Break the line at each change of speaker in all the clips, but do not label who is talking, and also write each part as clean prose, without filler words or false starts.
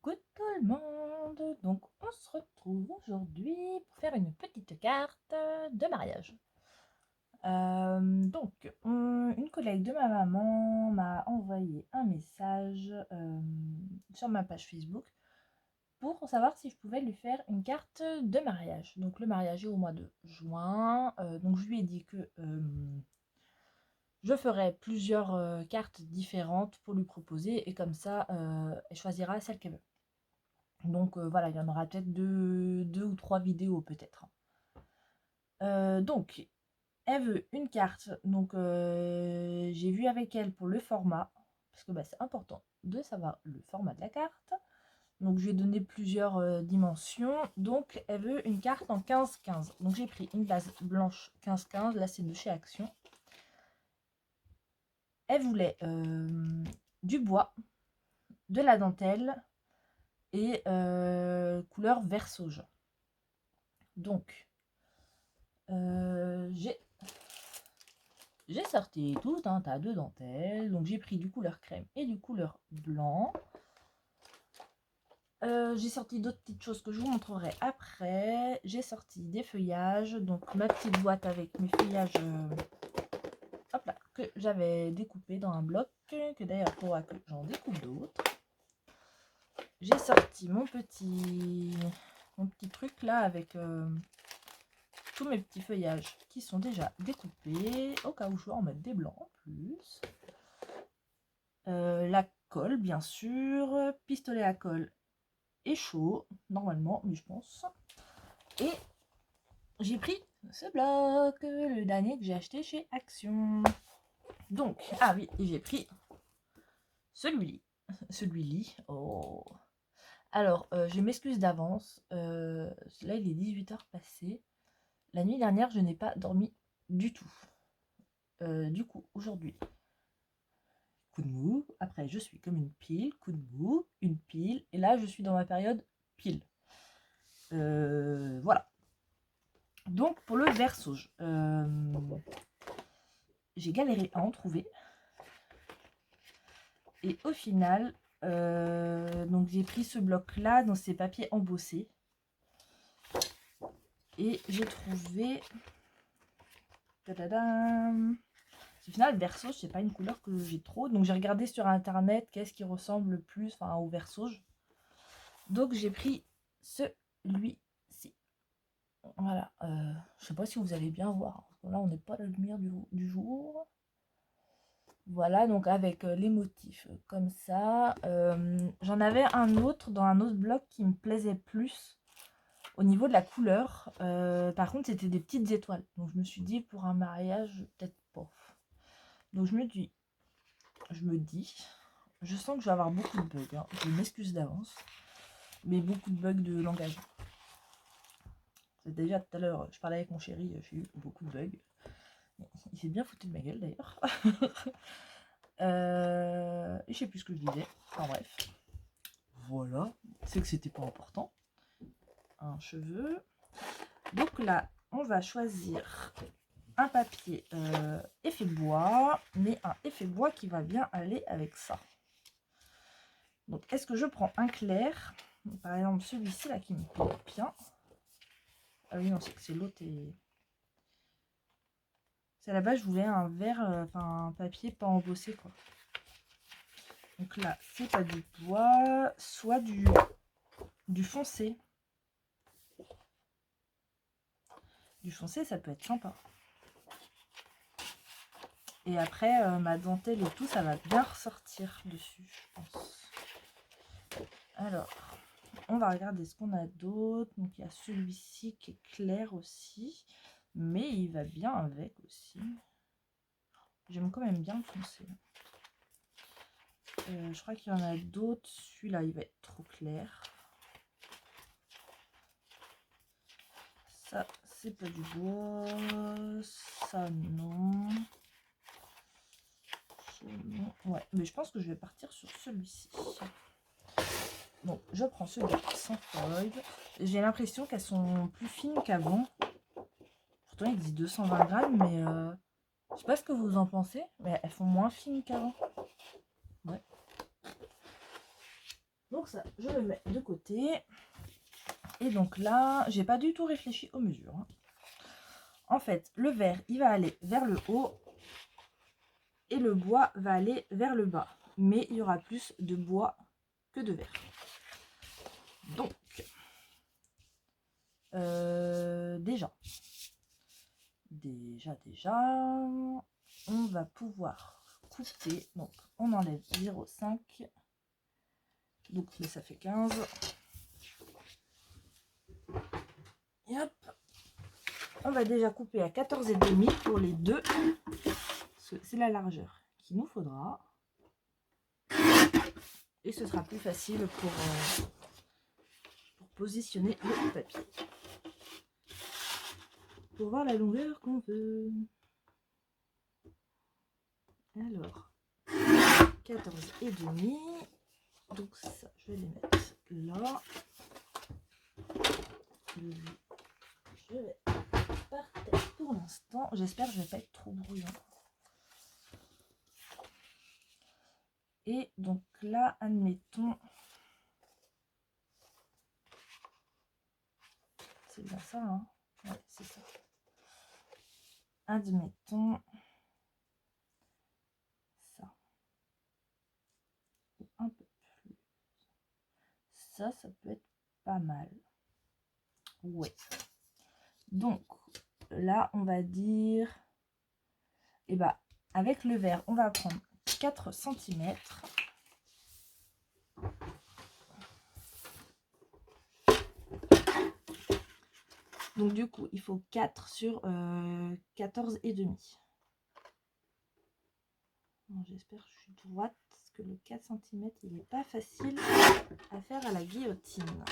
Coucou tout le monde! Donc on se retrouve aujourd'hui pour faire une petite carte de mariage. Une collègue de ma maman m'a envoyé un message sur ma page Facebook pour savoir si je pouvais lui faire une carte de mariage. Donc le mariage est au mois de juin, donc je lui ai dit que je ferai plusieurs cartes différentes pour lui proposer et comme ça elle choisira celle qu'elle veut. Donc voilà, il y en aura peut-être deux ou trois vidéos peut-être. Donc, elle veut une carte. Donc, j'ai vu avec elle pour le format, parce que bah, c'est important de savoir le format de la carte. Donc, je lui ai donné plusieurs dimensions. Donc, elle veut une carte en 15-15. Donc, j'ai pris une base blanche 15-15. Là, c'est de chez Action. Elle voulait du bois, de la dentelle et couleur vert sauge. Donc, j'ai sorti tout un tas de dentelles. Donc j'ai pris du couleur crème et du couleur blanc. J'ai sorti d'autres petites choses que je vous montrerai après. J'ai sorti des feuillages. Donc ma petite boîte avec mes feuillages hop là, que j'avais découpé dans un bloc. Que d'ailleurs il faudra que j'en découpe d'autres. J'ai sorti mon petit truc là avec tous mes petits feuillages qui sont déjà découpés, au cas où je veux en mettre des blancs en plus. La colle, bien sûr, pistolet à colle est chaud, normalement, mais je pense. Et j'ai pris ce bloc, le dernier que j'ai acheté chez Action. Donc, ah oui, j'ai pris celui-là. Celui-là, oh. Alors, je m'excuse d'avance, là il est 18h passé. La nuit dernière, je n'ai pas dormi du tout. Du coup, aujourd'hui, coup de mou. Après, je suis comme une pile, coup de mou, une pile. Et là, je suis dans ma période pile. Voilà. Donc, pour le vert sauge, j'ai galéré à en trouver. Et au final, donc j'ai pris ce bloc-là dans ces papiers embossés. Et j'ai trouvé... Tadadam. Au final, vert sauge, c'est pas une couleur que j'ai trop. Donc j'ai regardé sur internet qu'est-ce qui ressemble le plus au vert sauge. Donc j'ai pris celui-ci. Voilà. Je sais pas si vous allez bien voir. Là, on n'est pas à la lumière du jour. Voilà, donc avec les motifs comme ça. J'en avais un autre dans un autre bloc qui me plaisait plus au niveau de la couleur. Par contre, c'était des petites étoiles. Donc je me suis dit, pour un mariage, peut-être pas. Donc je me dis, je sens que je vais avoir beaucoup de bugs. Hein. Je m'excuse d'avance. Mais beaucoup de bugs de langage. C'est déjà tout à l'heure, je parlais avec mon chéri, j'ai eu beaucoup de bugs. Il s'est bien foutu de ma gueule d'ailleurs. Je sais plus ce que je disais. Enfin bref. Voilà. C'est que c'était pas important. Un cheveu. Donc là, on va choisir un papier effet bois. Mais un effet bois qui va bien aller avec ça. Donc est-ce que je prends un clair? Par exemple celui-ci là qui me plaît bien. Ah oui non, c'est que c'est l'autre et... C'est à la base, je voulais un verre, un papier pas embossé quoi. Donc là, c'est pas du bois, soit du foncé. Du foncé, ça peut être sympa. Et après, ma dentelle et tout, ça va bien ressortir dessus, je pense. Alors, on va regarder ce qu'on a d'autre. Donc, il y a celui-ci qui est clair aussi. Mais il va bien avec aussi. J'aime quand même bien le foncé. Je crois qu'il y en a d'autres. Celui-là, il va être trop clair. Ça, c'est pas du bois. Ça, non. Non. Ouais, mais je pense que je vais partir sur celui-ci. Donc, je prends celui sans foil. J'ai l'impression qu'elles sont plus fines qu'avant. Pourtant, il dit 220 grammes, mais je sais pas ce que vous en pensez, mais elles font moins fines qu'avant. Ouais. Donc ça, je le mets de côté. Et donc là, j'ai pas du tout réfléchi aux mesures. En fait, le verre, il va aller vers le haut et le bois va aller vers le bas. Mais il y aura plus de bois que de verre. Donc, déjà, on va pouvoir couper. Donc, on enlève 0,5. Donc, ça fait 15. Et hop, on va déjà couper à 14,5 pour les deux. C'est la largeur qu'il nous faudra. Et ce sera plus facile pour positionner le papier. Pour voir la longueur qu'on veut. Alors, 14,5. Donc ça, je vais les mettre là. Je vais par terre pour l'instant. J'espère que je ne vais pas être trop bruyant. Et donc là, admettons. C'est bien ça, hein? Ouais, c'est ça. Admettons ça. Un peu plus. Ça peut être pas mal. Ouais. Donc là, on va dire, et bah, avec le verre, on va prendre 4 cm. Donc du coup, il faut 4 sur 14,5. J'espère que je suis droite, parce que le 4 cm, il n'est pas facile à faire à la guillotine.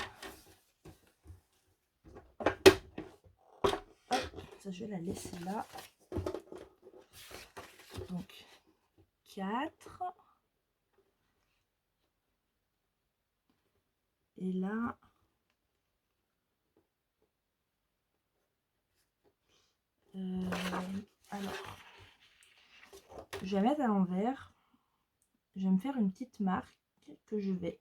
Hop, ça je vais la laisser là. Donc 4. Et là, alors, je vais mettre à l'envers. Je vais me faire une petite marque que je vais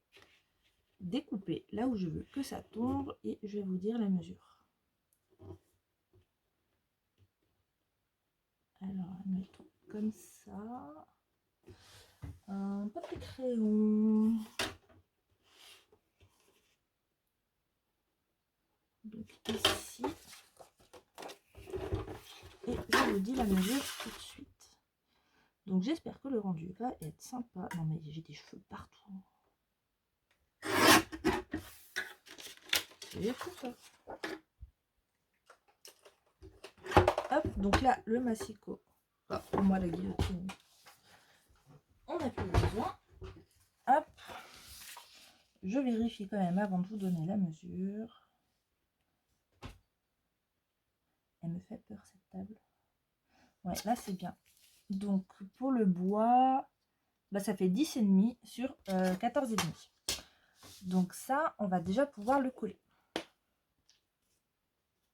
découper là où je veux que ça tombe et je vais vous dire la mesure. Alors, mettons comme ça. Un papier crayon. Donc ici. Et je vous dis la mesure tout de suite. Donc j'espère que le rendu va être sympa. Non mais j'ai des cheveux partout. C'est fou ça. Hop, donc là le massicot. Oh, pour moi la guillotine. On n'a plus besoin. Hop. Je vérifie quand même avant de vous donner la mesure. Elle me fait peur cette table. Ouais, là c'est bien. Donc pour le bois, bah, ça fait 10,5 sur 14,5. Donc ça, on va déjà pouvoir le coller.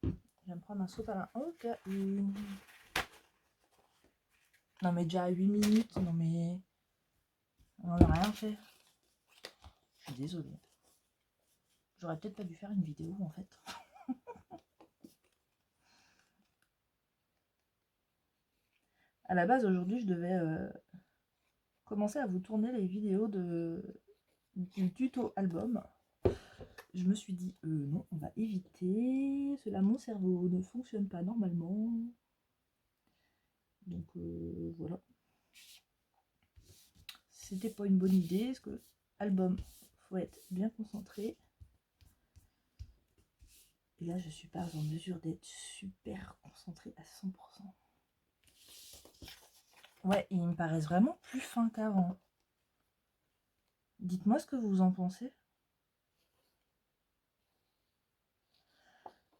Je vais me prendre un sopalin au cas où. Non mais déjà à 8 minutes, non mais on n'en a rien fait. Je suis désolée. J'aurais peut-être pas dû faire une vidéo en fait. À la base aujourd'hui je devais commencer à vous tourner les vidéos du tuto album. Je me suis dit non, on va éviter. Cela, mon cerveau ne fonctionne pas normalement. Donc voilà. C'était pas une bonne idée parce que album, faut être bien concentré. Et là je suis pas en mesure d'être super concentrée à 100%. Ouais, ils me paraissent vraiment plus fins qu'avant. Dites-moi ce que vous en pensez.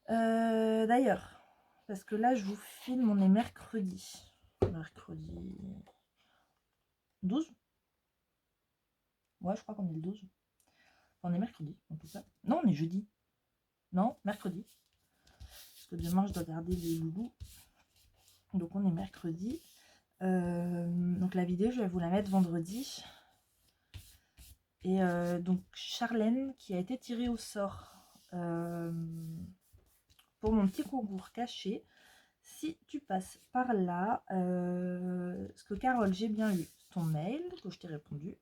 D'ailleurs, parce que là je vous filme, on est mercredi. Mercredi 12. Ouais, je crois qu'on est le 12. On est mercredi, en tout cas. Non, on est jeudi. Non, mercredi. Parce que demain, je dois garder les loulous. Donc, on est mercredi. Donc, la vidéo, je vais vous la mettre vendredi. Et donc Charlène qui a été tirée au sort pour mon petit concours caché. Si tu passes par là, parce que Carole, j'ai bien eu ton mail que je t'ai répondu.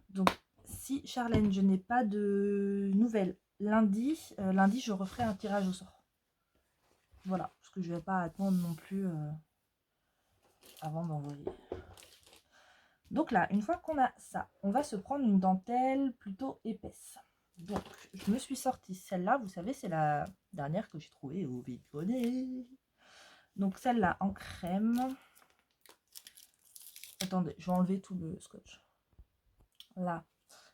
Donc si Charlène, je n'ai pas de nouvelles lundi, je referai un tirage au sort. Voilà, parce que je ne vais pas attendre non plus avant d'envoyer. Donc là, une fois qu'on a ça, on va se prendre une dentelle plutôt épaisse. Donc, je me suis sortie celle-là, vous savez, c'est la dernière que j'ai trouvée au vide-grenier. Donc celle-là en crème. Attendez, je vais enlever tout le scotch. Là,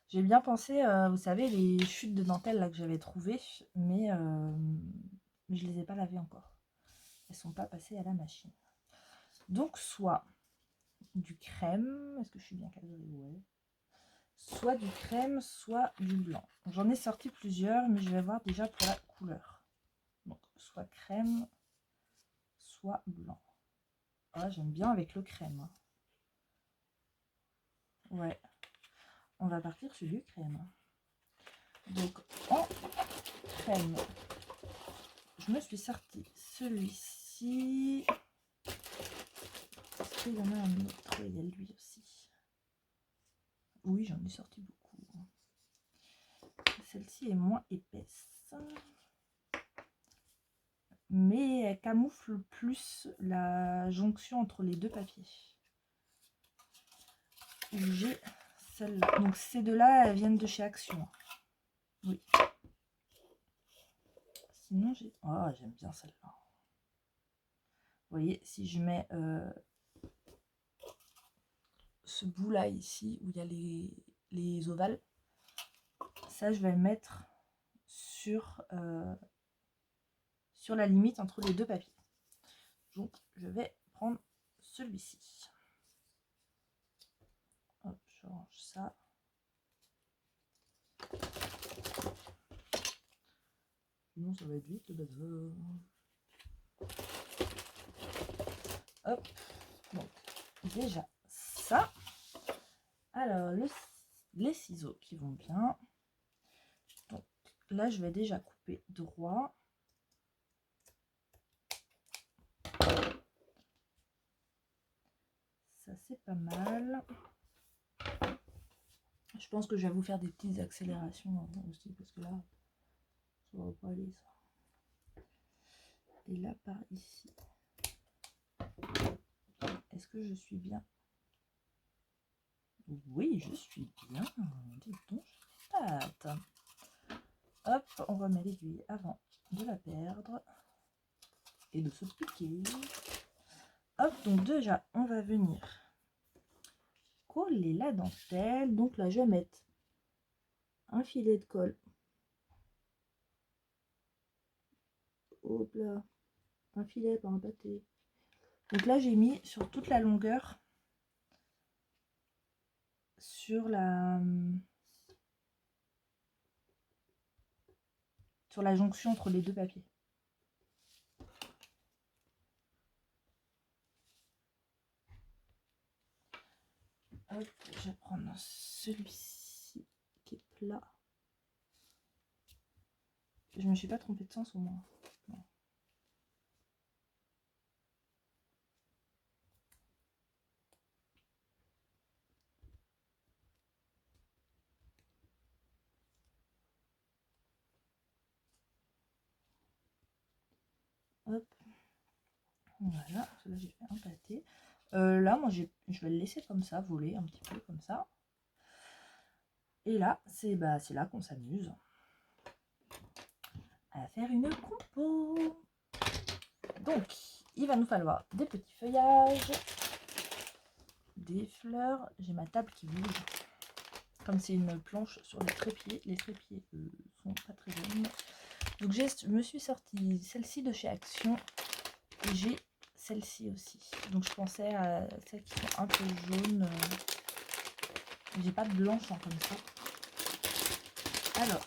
j'ai bien pensé, vous savez, les chutes de dentelle là que j'avais trouvées, mais je les ai pas lavées encore. Elles sont pas passées à la machine. Donc soit du crème, est-ce que je suis bien cadrée? Ouais. Soit du crème, soit du blanc. J'en ai sorti plusieurs, mais je vais voir déjà pour la couleur. Donc, soit crème, soit blanc. Ah, j'aime bien avec le crème. Ouais, on va partir sur du crème. Donc, en crème, je me suis sorti celui-ci. Est-ce qu'il y en a un autre? Il y a lui aussi. Oui, j'en ai sorti beaucoup. Celle-ci est moins épaisse. Mais elle camoufle plus la jonction entre les deux papiers. J'ai celle-là. Donc ces deux-là, elles viennent de chez Action. Oui. Sinon, j'ai... Oh, j'aime bien celle-là. Vous voyez, si je mets ce bout-là ici, où il y a les ovales, ça, je vais le mettre sur la limite entre les deux papiers. Donc, je vais prendre celui-ci. Hop, je range ça. Sinon, ça va être vite le bazar. Hop, donc déjà ça. Alors, les ciseaux qui vont bien. Donc là, je vais déjà couper droit. Ça, c'est pas mal. Je pense que je vais vous faire des petites accélérations aussi, parce que là, ça va pas aller, ça. Et là, par ici. Est-ce que je suis bien? Oui, je suis bien. Dis donc, patte. Hop, on remet l'aiguille avant de la perdre et de se piquer. Hop, donc déjà, on va venir coller la dentelle. Donc là, je vais mettre un filet de colle. Hop là, un filet, pas un pâté. Donc là, j'ai mis sur toute la longueur, sur la jonction entre les deux papiers. Hop, je vais prendre celui-ci qui est plat. Je me suis pas trompée de sens au moins. Non. Hop. Voilà, là j'ai fait un pâté. Là, moi, je vais le laisser comme ça, voler un petit peu comme ça. Et là, c'est là qu'on s'amuse à faire une compo. Donc, il va nous falloir des petits feuillages, des fleurs. J'ai ma table qui bouge. Comme c'est une planche sur les trépieds sont pas très jaunes. Donc, je me suis sortie celle-ci de chez Action. Et j'ai celle-ci aussi. Donc, je pensais à celles qui sont un peu jaunes. J'ai pas de blanche comme ça. Alors,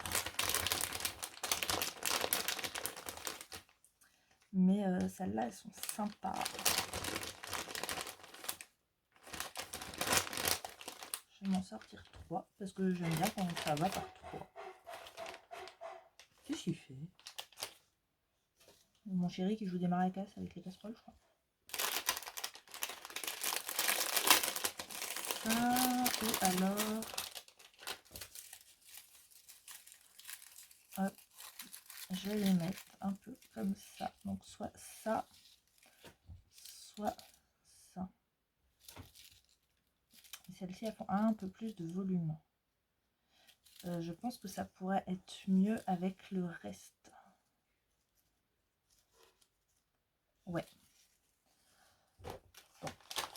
mais celles-là, elles sont sympas. Je m'en sortir 3 parce que j'aime bien quand ça va par 3. Qu'est-ce qu'il fait? Mon chéri qui joue des maracas avec les casseroles, je crois. Ça, et alors... Hop, je vais les mettre un peu comme ça. Donc soit ça, soit ça. Et celles-ci, elles font un peu plus de volume. Je pense que ça pourrait être mieux avec le reste. Ouais. Donc,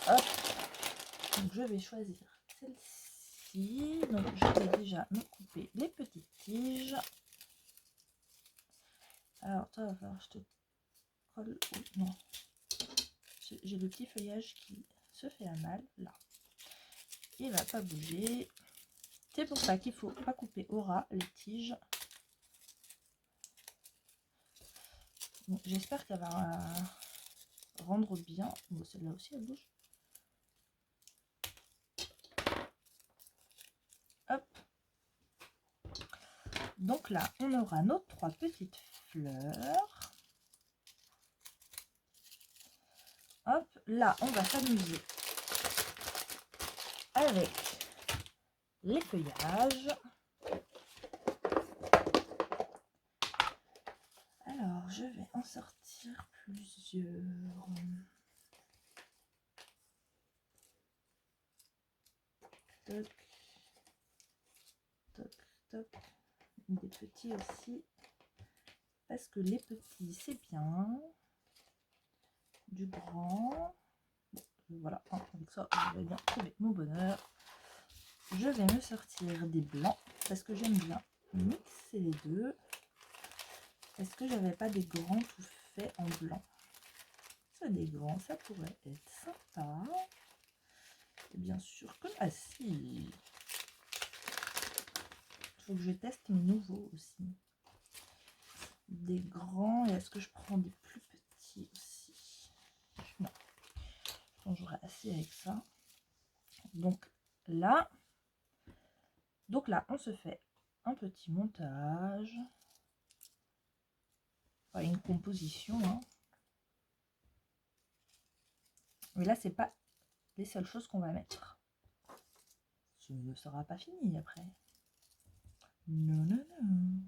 hop. Donc, je vais choisir celle-ci. Donc, je vais déjà me couper les petites tiges. Alors, toi, il va falloir que je te colle. Oh, non. J'ai le petit feuillage qui se fait à mal, là. Il va pas bouger. C'est pour ça qu'il faut pas couper au ras les tiges. Bon, j'espère qu'elle va rendre bien. Bon, celle-là aussi, elle bouge. Hop. Donc là, on aura nos 3 petites fleurs. Hop, là, on va s'amuser avec les feuillages. Alors, je vais en sortir plusieurs. Toc, toc, toc. Des petits aussi. Parce que les petits, c'est bien. Du grand. Bon, voilà, avec ça, je vais bien trouver mon bonheur. Je vais me sortir des blancs parce que j'aime bien mixer les deux. Est-ce que j'avais pas des grands tout faits en blanc? Ça, des grands, ça pourrait être sympa. Et bien sûr que ah si. Il faut que je teste mes nouveaux aussi. Des grands, et est-ce que je prends des plus petits aussi? Non. Je j'aurai assez avec ça. Donc là, on se fait un petit montage. Enfin, une composition. Hein. Mais là, c'est pas les seules choses qu'on va mettre. Ce ne sera pas fini après. Non, non, non.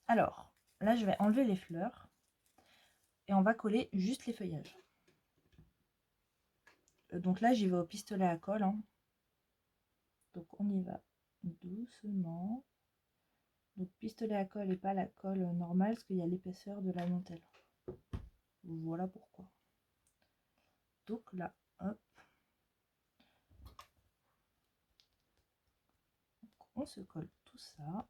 Alors, là, je vais enlever les fleurs et on va coller juste les feuillages. Donc là, j'y vais au pistolet à colle. Hein. Donc, on y va doucement. Donc, pistolet à colle et pas la colle normale parce qu'il y a l'épaisseur de la dentelle. Voilà pourquoi. Donc là, hop. Donc, on se colle tout ça.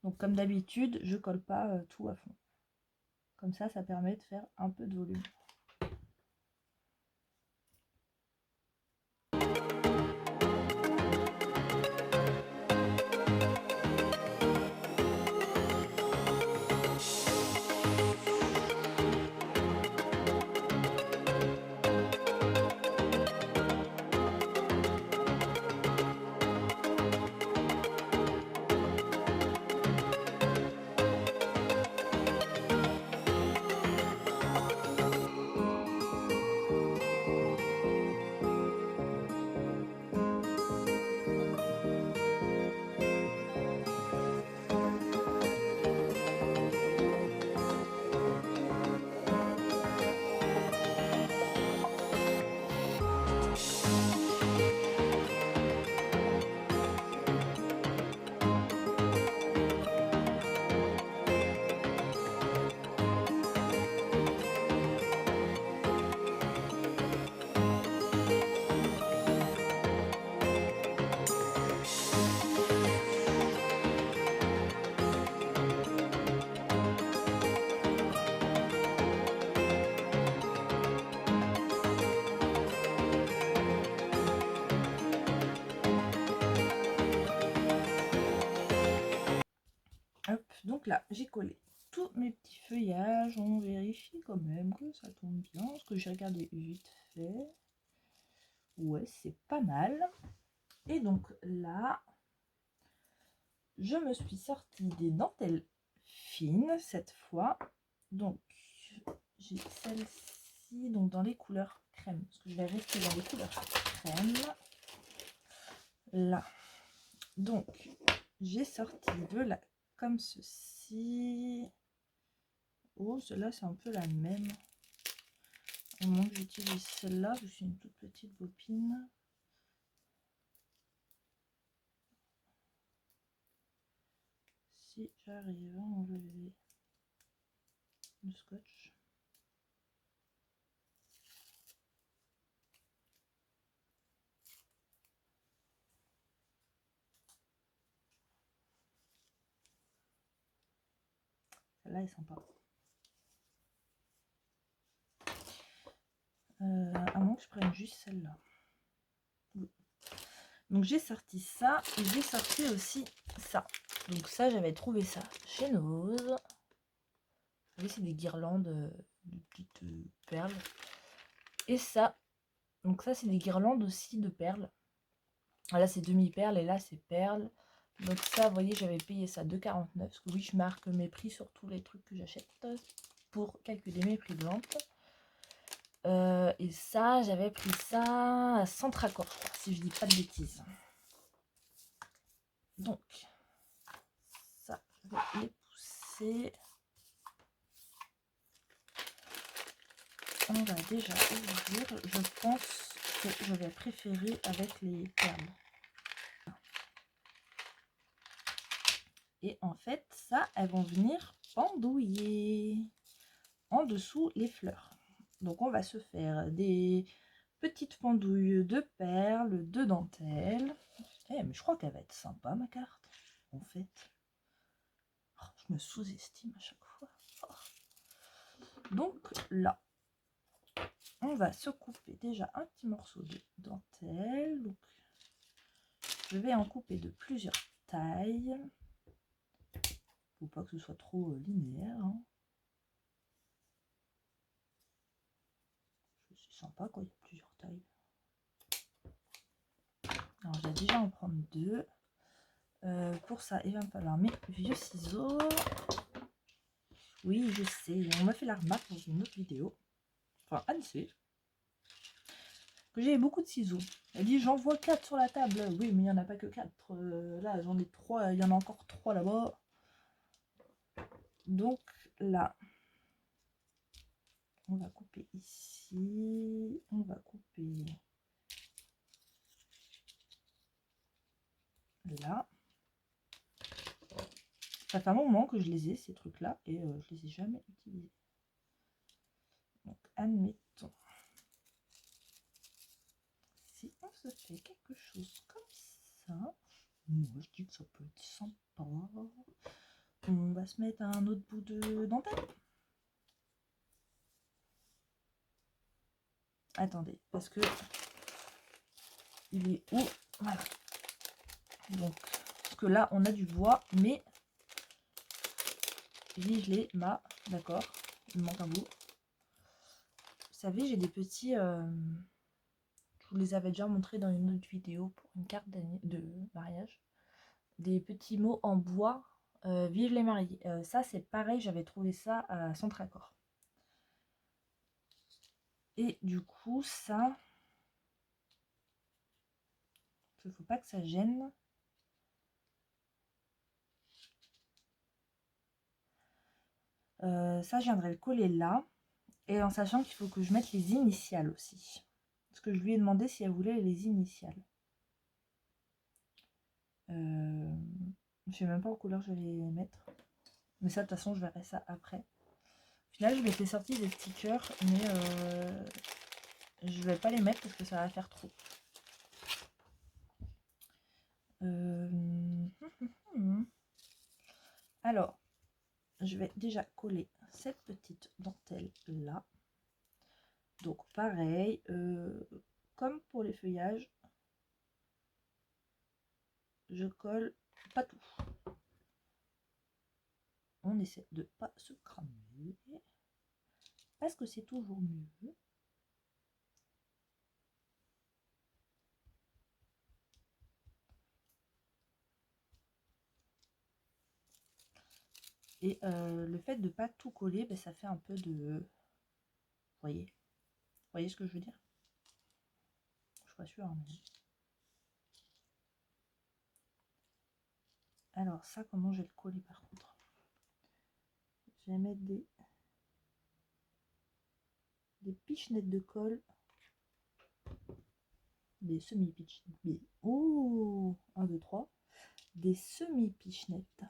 Donc comme d'habitude, je colle pas tout à fond. Comme ça permet de faire un peu de volume. là, j'ai collé tous mes petits feuillages. On vérifie quand même que ça tombe bien, parce que j'ai regardé vite fait. Ouais, c'est pas mal. Et donc là, je me suis sortie des dentelles fines cette fois. Donc, j'ai celle-ci donc dans les couleurs crème, parce que je vais rester dans les couleurs crème. Là. Donc, j'ai sorti de là comme ceci. Oh, celle-là, c'est un peu la même. Au moins que j'utilise celle-là, je suis une toute petite bobine. Si j'arrive à enlever le scotch. Celle-là est sympa. À moins que je prenne juste celle-là. Oui. Donc j'ai sorti ça et j'ai sorti aussi ça. Donc ça, j'avais trouvé ça chez Nose. Vous savez, c'est des guirlandes de petites perles. Et ça, donc ça, c'est des guirlandes aussi de perles. Là, c'est demi-perles et là, c'est perles. Donc ça, vous voyez, j'avais payé ça 2,49. Parce que oui, je marque mes prix sur tous les trucs que j'achète pour calculer mes prix de vente. Et ça, j'avais pris ça à Centracor, je crois, si je dis pas de bêtises. Donc, ça, je vais les pousser. On va déjà ouvrir. Je pense que je vais préférer avec les perles. Et en fait, ça, elles vont venir pendouiller en dessous les fleurs. Donc, on va se faire des petites pendouilles de perles, de dentelle. Mais je crois qu'elle va être sympa, ma carte, en fait. Oh, je me sous-estime à chaque fois. Oh. Donc là, on va se couper déjà un petit morceau de dentelle. Donc, je vais en couper de plusieurs tailles. Faut pas que ce soit trop linéaire. Hein. C'est sympa quand il y a plusieurs tailles. Alors, je vais déjà en prendre deux. Pour ça, il va me falloir mes vieux ciseaux. Oui, je sais, on m'a fait la remarque dans une autre vidéo. Enfin, Anne sait que j'avais beaucoup de ciseaux. Elle dit j'en vois 4 sur la table. Oui, mais il n'y en a pas que 4. Là, j'en ai 3. Il y en a encore 3 là-bas. Donc là, on va couper ici. On va couper là. Ça fait un moment que je les ai, ces trucs-là, et je les ai jamais utilisés. Donc, admettons. Si on se fait quelque chose comme ça, moi je dis que ça peut être sympa. On va se mettre un autre bout de dentelle. Attendez, parce que il est où? Voilà. Donc, parce que là, on a du bois, mais vigelé, d'accord, il me manque un bout. Vous savez, j'ai des petits... je vous les avais déjà montrés dans une autre vidéo pour une carte de mariage. Des petits mots en bois, vive les mariés. Ça, c'est pareil, j'avais trouvé ça à Centracor. Et du coup, ça... il ne faut pas que ça gêne. Ça, je viendrai le coller là. Et en sachant qu'il faut que je mette les initiales aussi. Parce que je lui ai demandé si elle voulait les initiales. Je ne sais même pas en couleur je vais les mettre. Mais ça, de toute façon, je verrai ça après. Au final, je m'étais sorti des stickers, mais je vais pas les mettre parce que ça va faire trop. Alors, je vais déjà coller cette petite dentelle là. Donc pareil, comme pour les feuillages, je colle pas tout. on essaie de pas se cramer parce que c'est toujours mieux. Et le fait de pas tout coller, ben, ça fait un peu de... Vous voyez ce que je veux dire? Je suis pas sûre. Mais... Alors ça, comment je vais le coller par contre? Je vais mettre des pichenettes de colle. Des semi-pichenettes. Oh, 1, 2, 3. Des semi-pichenettes.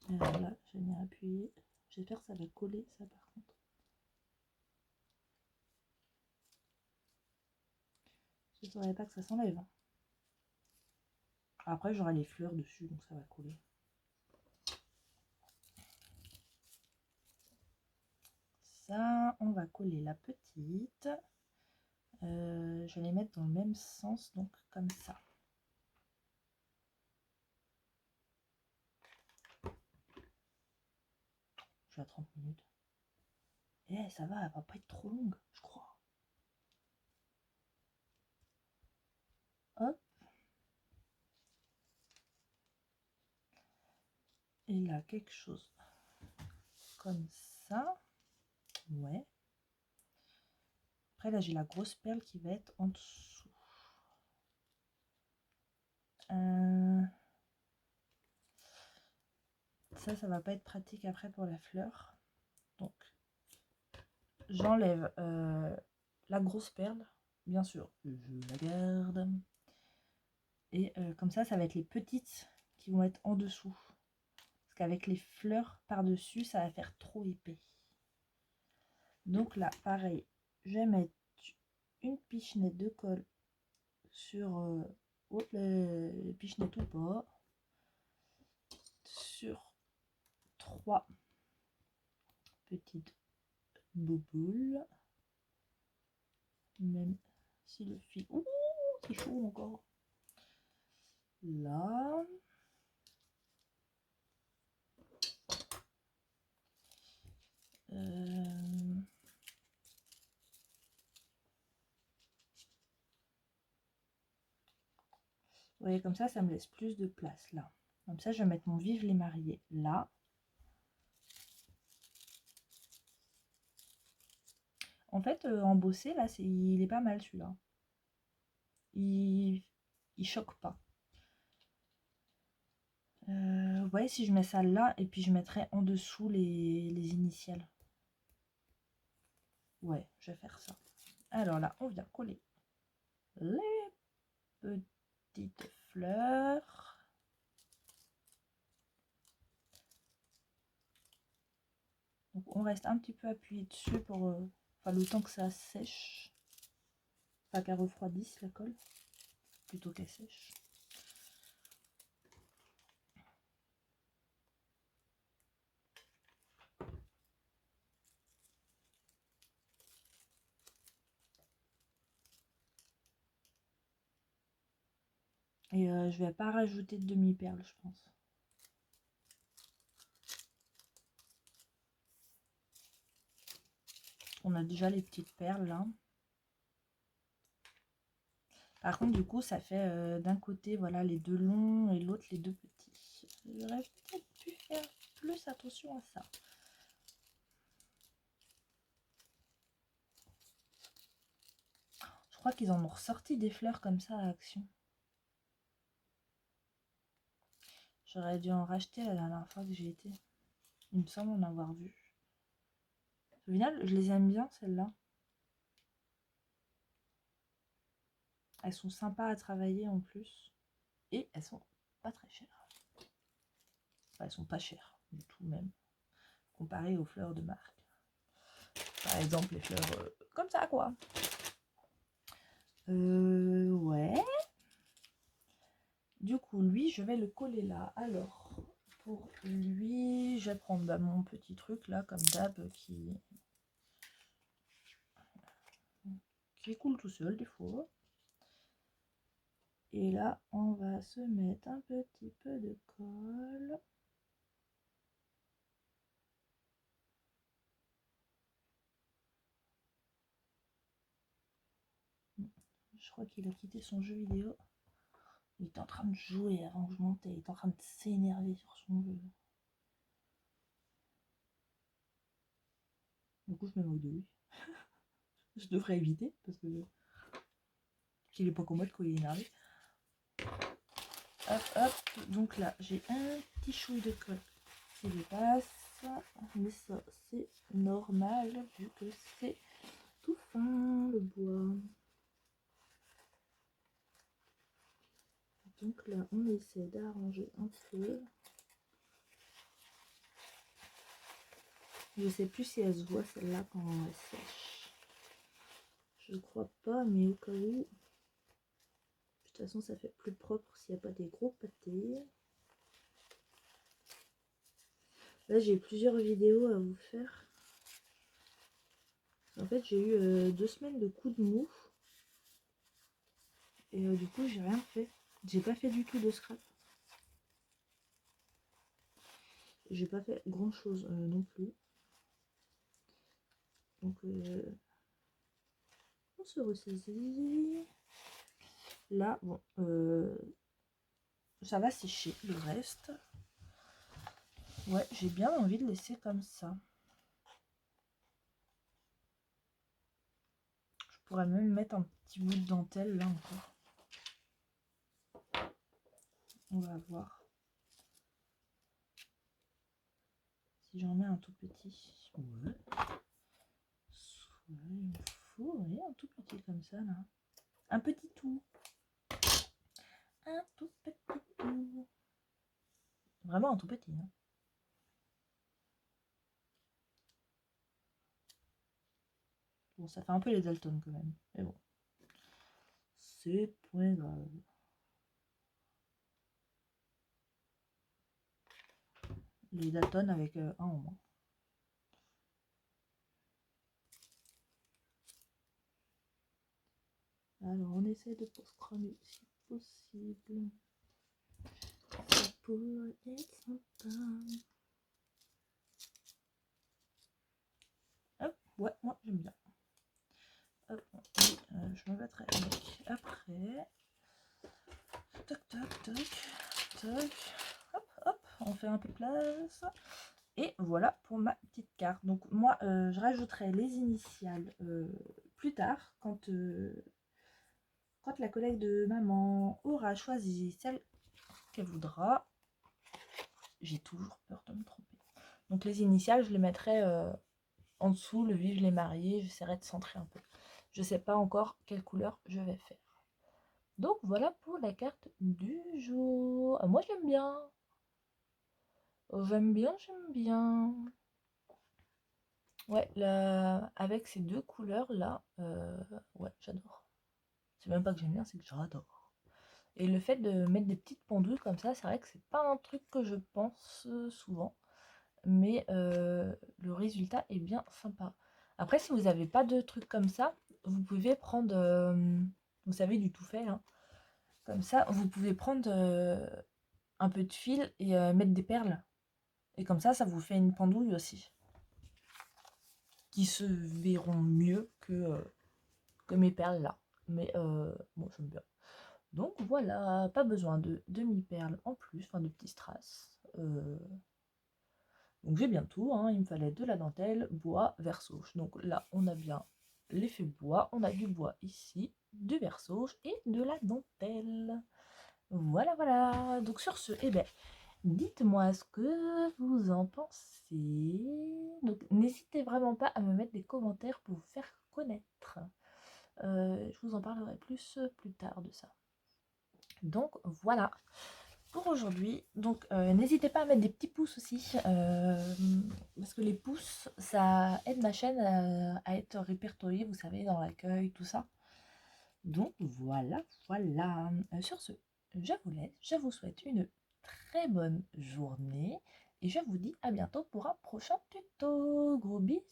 Alors là, je vais venir appuyer. J'espère que ça va coller ça par contre. Je ne saurais pas que ça s'enlève. Après, j'aurai les fleurs dessus, donc ça va coller. Ça, on va coller la petite. Je vais les mettre dans le même sens, donc comme ça. Je suis à 30 minutes. Et ça va, elle va pas être trop longue, je crois. Hop. Et là, quelque chose comme ça. Ouais. Après, là, j'ai la grosse perle qui va être en dessous. Ça va pas être pratique après pour la fleur. Donc, j'enlève la grosse perle. Bien sûr, je la garde. Et comme ça va être les petites qui vont être en dessous. Parce qu'avec les fleurs par-dessus, ça va faire trop épais. Donc là, pareil, je vais mettre une pichenette de colle sur les pichenettes ou pas. Sur 3 petites bouboules. Même si le fil... Ouh, c'est chaud encore. Là. Vous voyez, comme ça me laisse plus de place là. Comme ça, je vais mettre mon Vive les mariés là. En fait, embossé, là, il est pas mal celui-là. Il choque pas. Vous voyez, si je mets ça là, et puis je mettrai en dessous les initiales. Ouais, je vais faire ça. Alors là, on vient coller les petites fleurs. Donc on reste un petit peu appuyé dessus pour le temps que ça sèche. Pas qu'elle refroidisse la colle, plutôt qu'elle sèche. Et je vais pas rajouter de demi-perle, je pense. On a déjà les petites perles là. Par contre, du coup, ça fait d'un côté, voilà, les deux longs et l'autre, les deux petits. J'aurais peut-être pu faire plus attention à ça. Je crois qu'ils en ont ressorti des fleurs comme ça à Action. J'aurais dû en racheter la dernière fois que j'ai été. Il me semble en avoir vu. Au final, je les aime bien, celles-là. Elles sont sympas à travailler en plus. Et elles sont pas très chères. Enfin, elles sont pas chères du tout même. Comparées aux fleurs de marque. Par exemple, les fleurs comme ça, quoi. Ouais. Du coup, lui, je vais le coller là. Alors, pour lui, je vais prendre mon petit truc là, comme d'hab, qui coule tout seul des fois. Et là, on va se mettre un petit peu de colle. Je crois qu'il a quitté son jeu vidéo. Il était en train de jouer avant que je monte. Il est en train de s'énerver sur son jeu. Du coup, je me moque de lui. Je devrais éviter parce que qu'il est pas commode quand il est énervé. Hop, hop. Donc là, j'ai un petit chouille de colle qui dépasse. Mais ça, c'est normal vu que c'est tout fin le bois. Donc là, on essaie d'arranger un peu. Je sais plus si elle se voit celle-là quand elle sèche. Je crois pas, mais au cas où. De toute façon, ça fait plus propre s'il n'y a pas des gros pâtés. Là, j'ai plusieurs vidéos à vous faire. En fait, j'ai eu 2 semaines de coups de mou. Et du coup, j'ai rien fait. J'ai pas fait du tout de scrap. J'ai pas fait grand chose non plus. Donc, on se ressaisit. Là, bon, ça va sécher le reste. Ouais, j'ai bien envie de laisser comme ça. Je pourrais même mettre un petit bout de dentelle là encore. On va voir. Si j'en mets un tout petit. Ouais. Il me faut un tout petit comme ça là. Un petit tout. Un tout petit tout. Vraiment un tout petit. Hein. Bon, ça fait un peu les Dalton quand même. Mais bon. C'est point grave. Les Dalton avec un en moins. Alors on essaie de pas se cramer si possible. Ça pourrait être sympa. Hop, ouais, moi j'aime bien. Hop, je me battrai avec après. Toc, toc, toc, toc. Hop, hop, on fait un peu de place. Et voilà pour ma petite carte. Donc moi, je rajouterai les initiales plus tard, quand la collègue de maman aura choisi celle qu'elle voudra. J'ai toujours peur de me tromper. Donc les initiales, je les mettrai en dessous, le vive les mariés. J'essaierai de centrer un peu. Je ne sais pas encore quelle couleur je vais faire. Donc voilà pour la carte du jour. Ah, moi j'aime bien. J'aime bien, j'aime bien. Ouais, là, avec ces deux couleurs là, ouais, j'adore. C'est même pas que j'aime bien, c'est que j'adore. Et le fait de mettre des petites pendules comme ça, c'est vrai que c'est pas un truc que je pense souvent. Mais le résultat est bien sympa. Après, si vous n'avez pas de trucs comme ça, vous pouvez prendre, vous savez, du tout fait. Hein. Comme ça, vous pouvez prendre un peu de fil et mettre des perles. Et comme ça vous fait une pendouille aussi. Qui se verront mieux que mes perles là. Mais bon, j'aime bien. Donc voilà, pas besoin de demi-perles en plus, enfin de petits strass. Donc j'ai bien tout, hein. Il me fallait de la dentelle, bois, verso. Donc là, on a bien l'effet bois, on a du bois ici, du verso et de la dentelle. Voilà, voilà. Donc sur ce, eh ben, dites-moi ce que vous en pensez. Donc n'hésitez vraiment pas à me mettre des commentaires pour vous faire connaître. Je vous en parlerai plus tard de ça. Donc voilà pour aujourd'hui. Donc n'hésitez pas à mettre des petits pouces aussi. Parce que les pouces, ça aide ma chaîne à être répertoriée, vous savez, dans l'accueil, tout ça. Donc voilà, voilà. Sur ce, je vous laisse. Je vous souhaite une très bonne journée. Et je vous dis à bientôt pour un prochain tuto. Gros bisous.